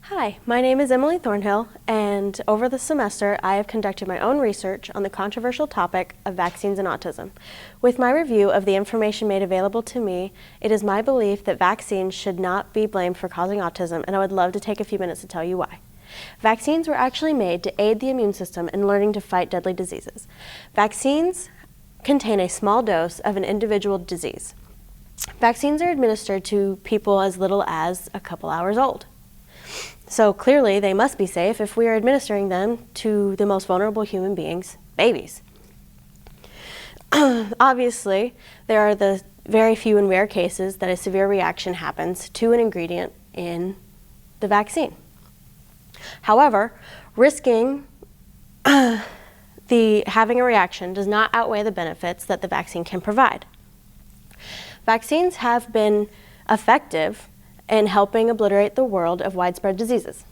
Hi, my name is Emily Thornhill, and over the semester I have conducted my own research on the controversial topic of vaccines and autism. With my review of the information made available to me, it is my belief that vaccines should not be blamed for causing autism, and I would love to take a few minutes to tell you why. Vaccines were actually made to aid the immune system in learning to fight deadly diseases. Vaccines contain a small dose of an individual disease. Vaccines are administered to people as little as a couple hours old. So clearly they must be safe if we are administering them to the most vulnerable human beings, babies. Obviously, there are the very few and rare cases that a severe reaction happens to an ingredient in the vaccine. However, risking having a reaction does not outweigh the benefits that the vaccine can provide. Vaccines have been effective in helping obliterate the world of widespread diseases.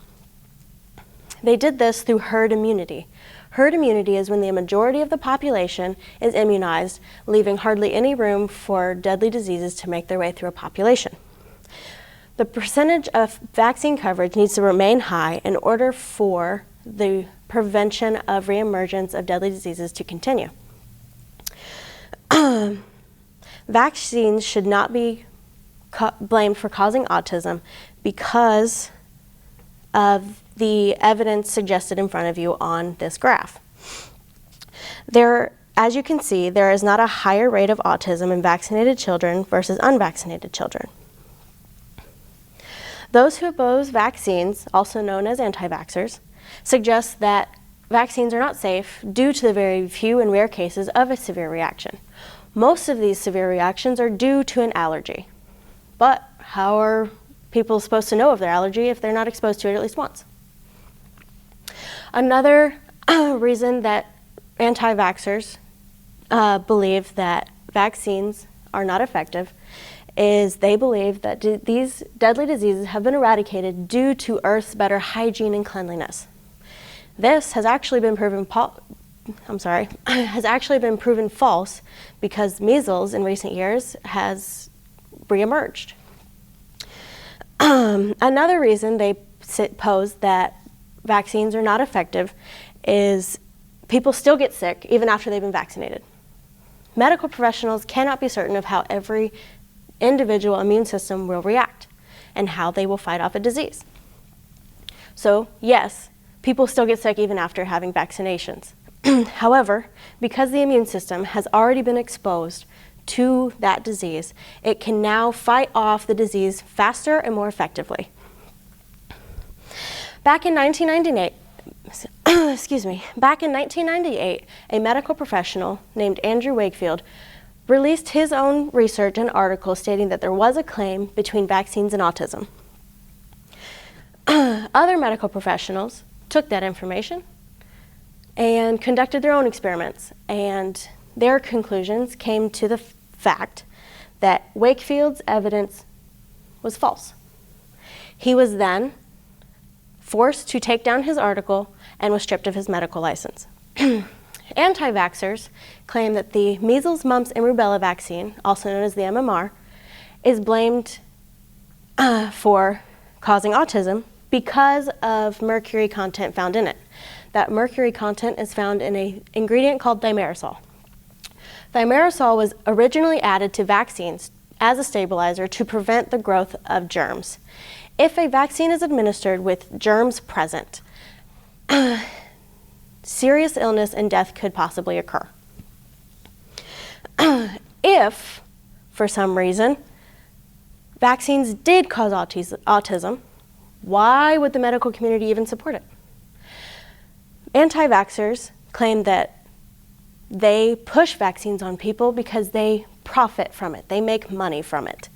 They did this through herd immunity. Herd immunity is when the majority of the population is immunized, leaving hardly any room for deadly diseases to make their way through a population. The percentage of vaccine coverage needs to remain high in order for the prevention of reemergence of deadly diseases to continue. Vaccines should not be blamed for causing autism because of the evidence suggested in front of you on this graph. As you can see, there is not a higher rate of autism in vaccinated children versus unvaccinated children. Those who oppose vaccines, also known as anti-vaxxers, suggest that vaccines are not safe due to the very few and rare cases of a severe reaction. Most of these severe reactions are due to an allergy. But how are people supposed to know of their allergy if they're not exposed to it at least once? Another reason that anti-vaxxers believe that vaccines are not effective is they believe that these deadly diseases have been eradicated due to Earth's better hygiene and cleanliness. This has actually been proven false because measles in recent years has reemerged. Another reason they pose that vaccines are not effective is people still get sick even after they've been vaccinated. Medical professionals cannot be certain of how every individual immune system will react and how they will fight off a disease. So yes, people still get sick even after having vaccinations. However, because the immune system has already been exposed to that disease, it can now fight off the disease faster and more effectively. Back in 1998, a medical professional named Andrew Wakefield released his own research and article stating that there was a claim between vaccines and autism. Other medical professionals took that information and conducted their own experiments, and their conclusions came to the fact that Wakefield's evidence was false. He was then forced to take down his article and was stripped of his medical license. Anti-vaxxers claim that the measles, mumps, and rubella vaccine, also known as the MMR, is blamed for causing autism because of mercury content found in it. That mercury content is found in an ingredient called thimerosal. Thimerosal was originally added to vaccines as a stabilizer to prevent the growth of germs. If a vaccine is administered with germs present, serious illness and death could possibly occur. If, for some reason, vaccines did cause autism, why would the medical community even support it? Anti-vaxxers claim that they push vaccines on people because they profit from it. They make money from it.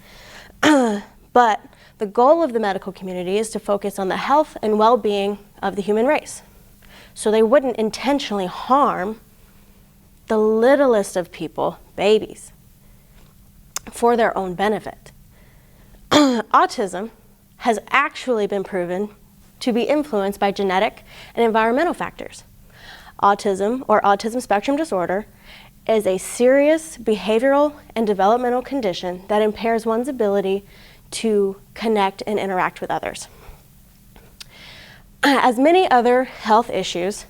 But the goal of the medical community is to focus on the health and well-being of the human race. So they wouldn't intentionally harm the littlest of people, babies, for their own benefit. Autism has actually been proven to be influenced by genetic and environmental factors. Autism, or autism spectrum disorder, is a serious behavioral and developmental condition that impairs one's ability to connect and interact with others. As many other health issues,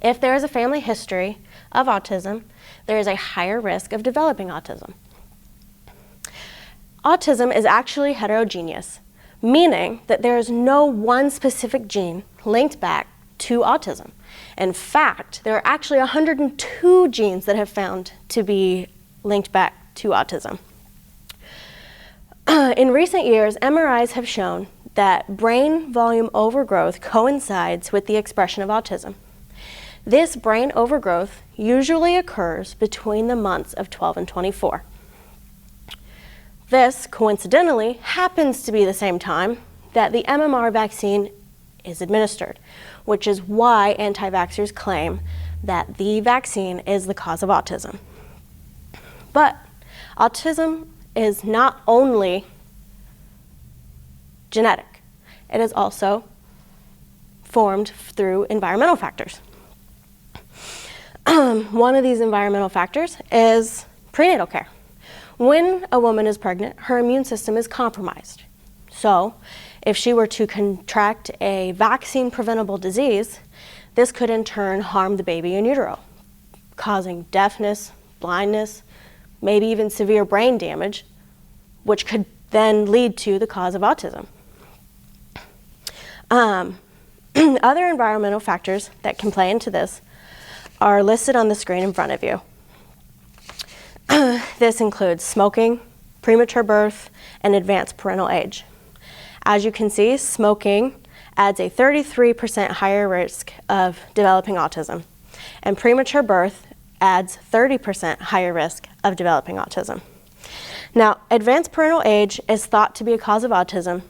if there is a family history of autism, there is a higher risk of developing autism. Autism is actually heterogeneous, meaning that there is no one specific gene linked back to autism. In fact, there are actually 102 genes that have found to be linked back to autism. In recent years, MRIs have shown that brain volume overgrowth coincides with the expression of autism. This brain overgrowth usually occurs between the months of 12 and 24. This, coincidentally, happens to be the same time that the MMR vaccine is administered, which is why anti-vaxxers claim that the vaccine is the cause of autism. But autism is not only genetic, it is also formed through environmental factors. One of these environmental factors is prenatal care. When a woman is pregnant, her immune system is compromised. So, if she were to contract a vaccine-preventable disease, this could in turn harm the baby in utero, causing deafness, blindness, maybe even severe brain damage, which could then lead to the cause of autism. Other environmental factors that can play into this are listed on the screen in front of you. This includes smoking, premature birth, and advanced parental age. As you can see, smoking adds a 33% higher risk of developing autism, and premature birth adds 30% higher risk of developing autism. Now, advanced parental age is thought to be a cause of autism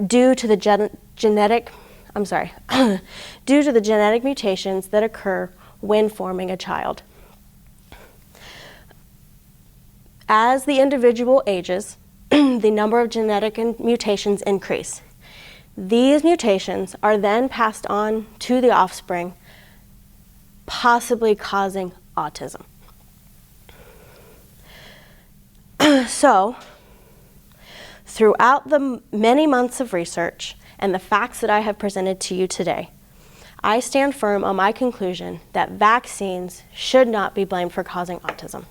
due to the genetic mutations that occur when forming a child. As the individual ages, the number of genetic mutations increase. These mutations are then passed on to the offspring, possibly causing autism. So, throughout the many months of research and the facts that I have presented to you today, I stand firm on my conclusion that vaccines should not be blamed for causing autism.